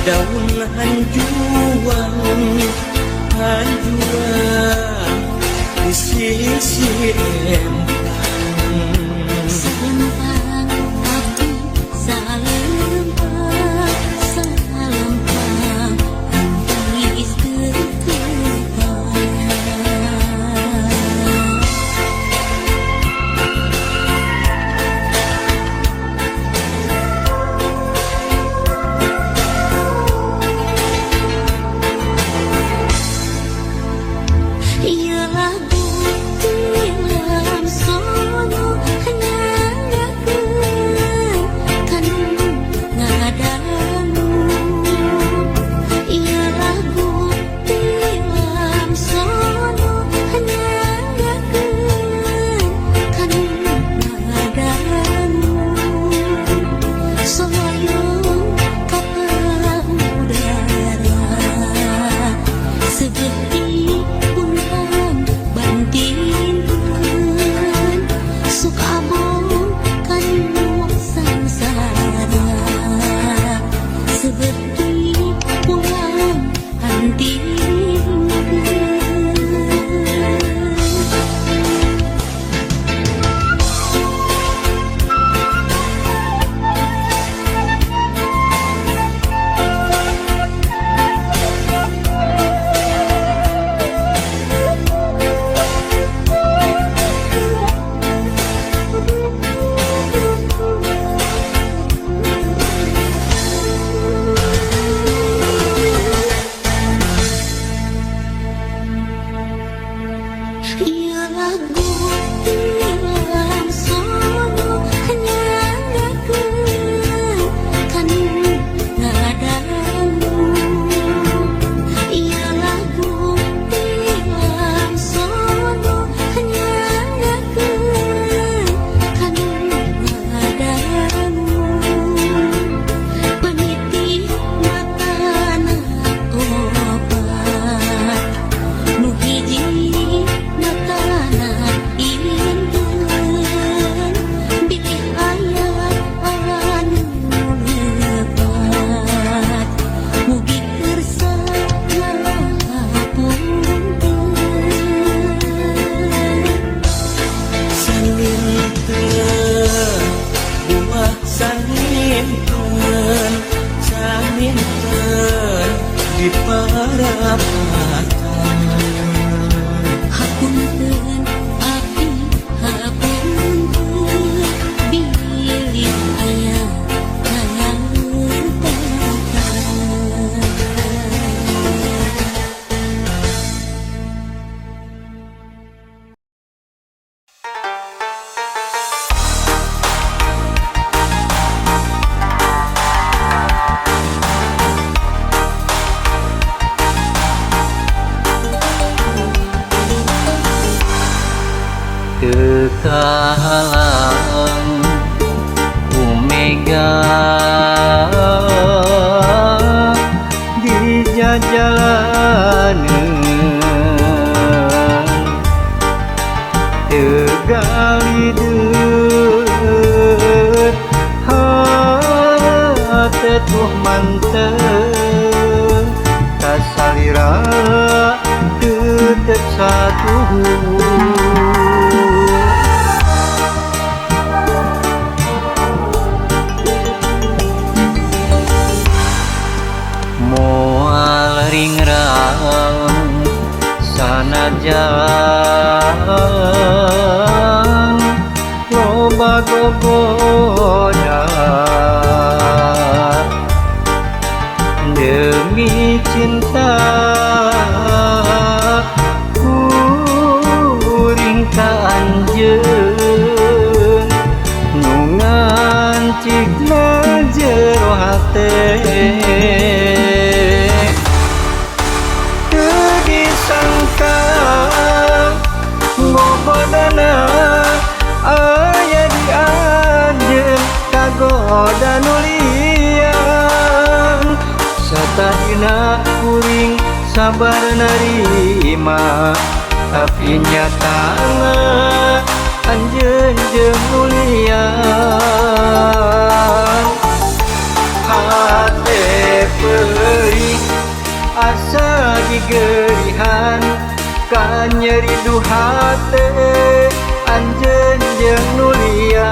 daun hanjuran hanjuran di sisi empang. Selempang hati salempang salempang tangis ketepayang. Ialah butiran sono nyangakeun kanu ngadamu. Ialah butiran sono nyangakeun kanu ngadamu. Soyong ka udara seperti bantinkeun sok abong kanu sangsara seperti pulang hantingkeun. Ialah butiran sono nyangakeun kanu ngadamu. Ialah butiran sono nyangakeun kanu ngadamu. Peniti matana obat nu hiji matana ilinkeun bilih aya anu lebat mugi kersa ngapunten. Saninten buah saninten saninten di parapatan. Hapunten abdi hapunten bilih aya ngapunten. Kekahalang Omega di jajalaneun tegali deut hatetuh manteu kasalira tetep satu. Moal ringrang sanajan loba gogoda demi cinta kuring ka anjeun nu ngancikna jero hate. Disangka bobodana aya di anjeun kagoda nulian satahina kuring sabar narima tapi nyatana anjeun jeung mulian hate digerihan ka nyeri duhate anjeun jeung nulian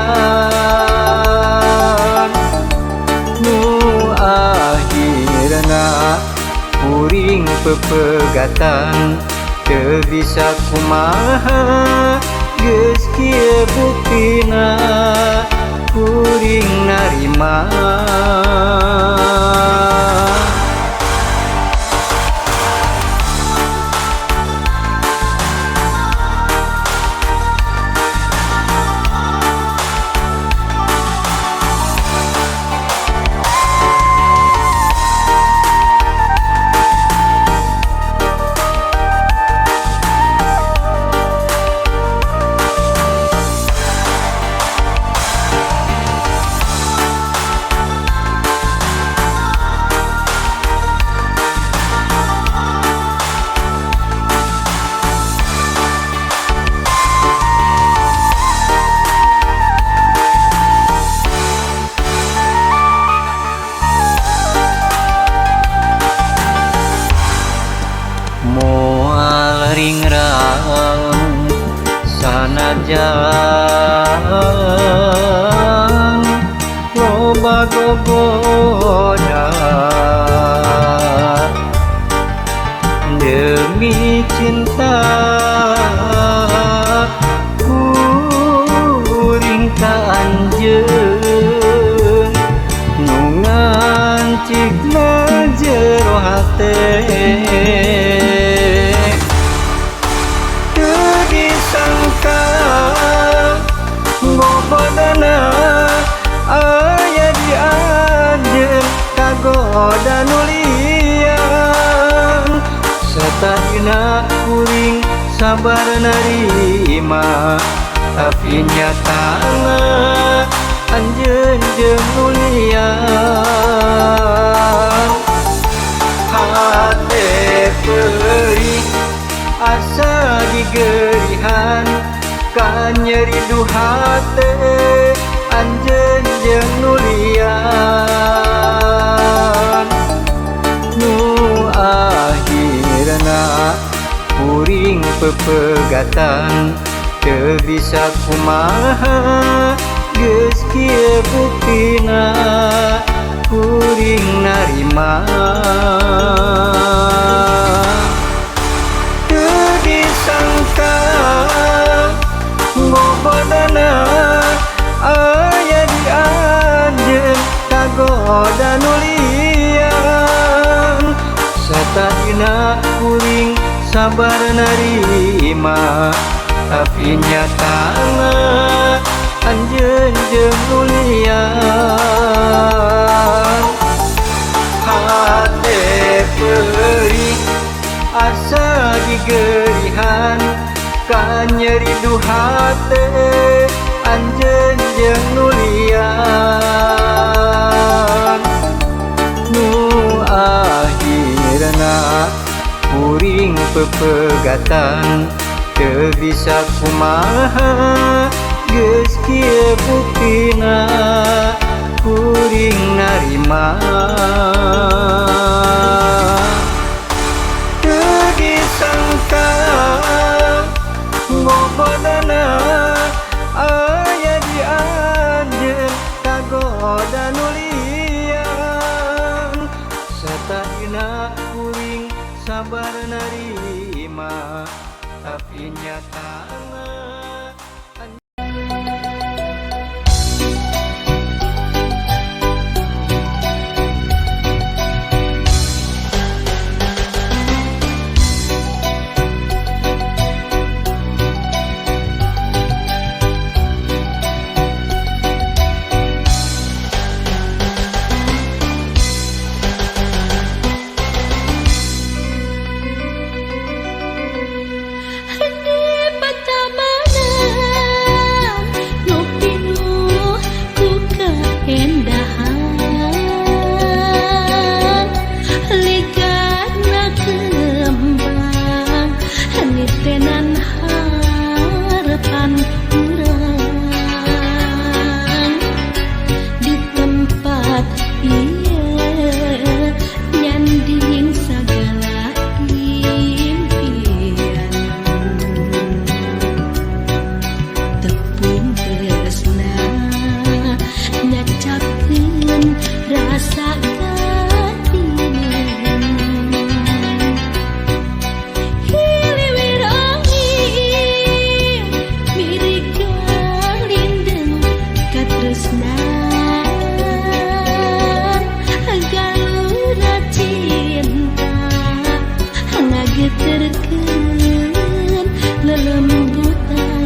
nu akhirna kuring pepegatan teu bisa kumaha geus kieu buktina kuring narima moal ringrang sanajan loba gogoda demi cinta kuring ka anjeun nu ngancikna jero hate bobodana aya di anjeun kagoda nulian satahina kuring sabar narima tapi nyatana anjeun jeung nulian hate perih asa digerihan ka nyeri duhate anjeun jeung nulian nu akhirna kuring pepegatan teu bisa kumaha geus kieu buktina kuring narima teu disangka bobodana aya di anjeun kagoda nulian satahina kuring sabar narima tapi nyatana anjeun jeung nulian hate perih asa digerihan ka nyeri duhate anjeun jeung nulian nu akhirna kuring pepegatan teu bisa kumaha geus kieu buktina kuring narima teu disangka bobodana aya di anjeun kagoda nulian satahina kuring sabar narima tapi nyatana Nyanding sagala rasa katingan hiliwirangi mirip galindeng katresnan galura cinta ngageterkeun lelembutan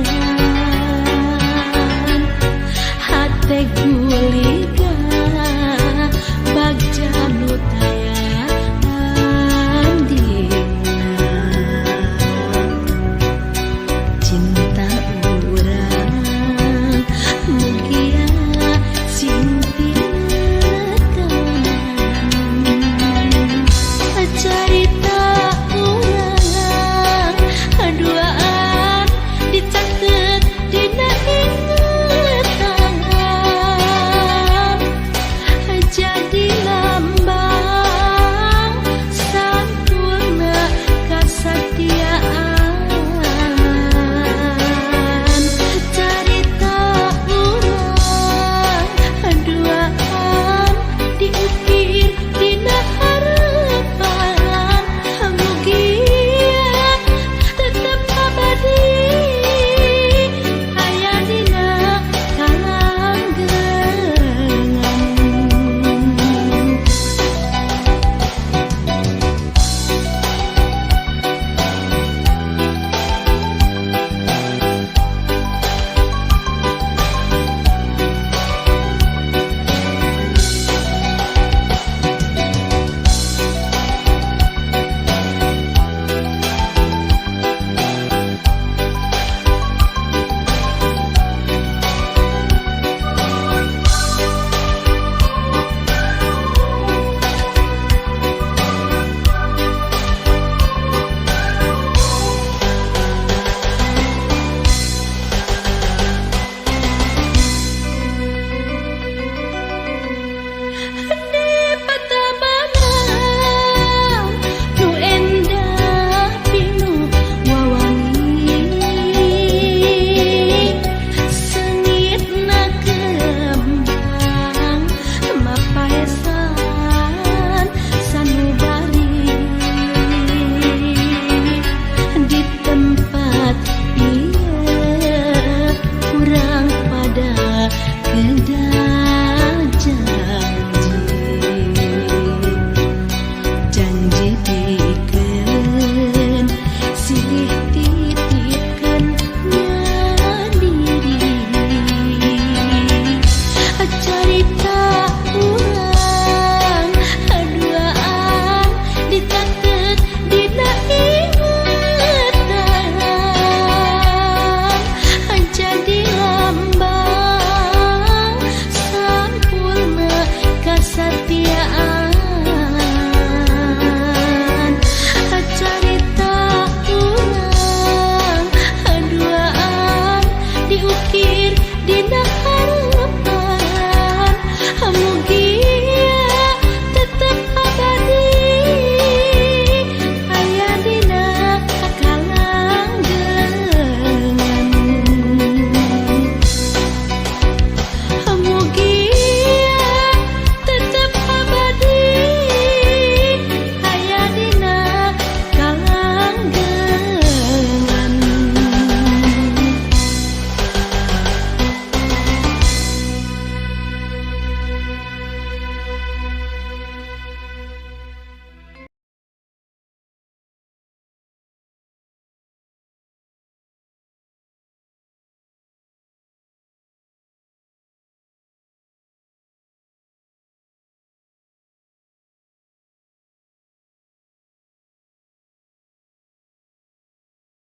hate guliga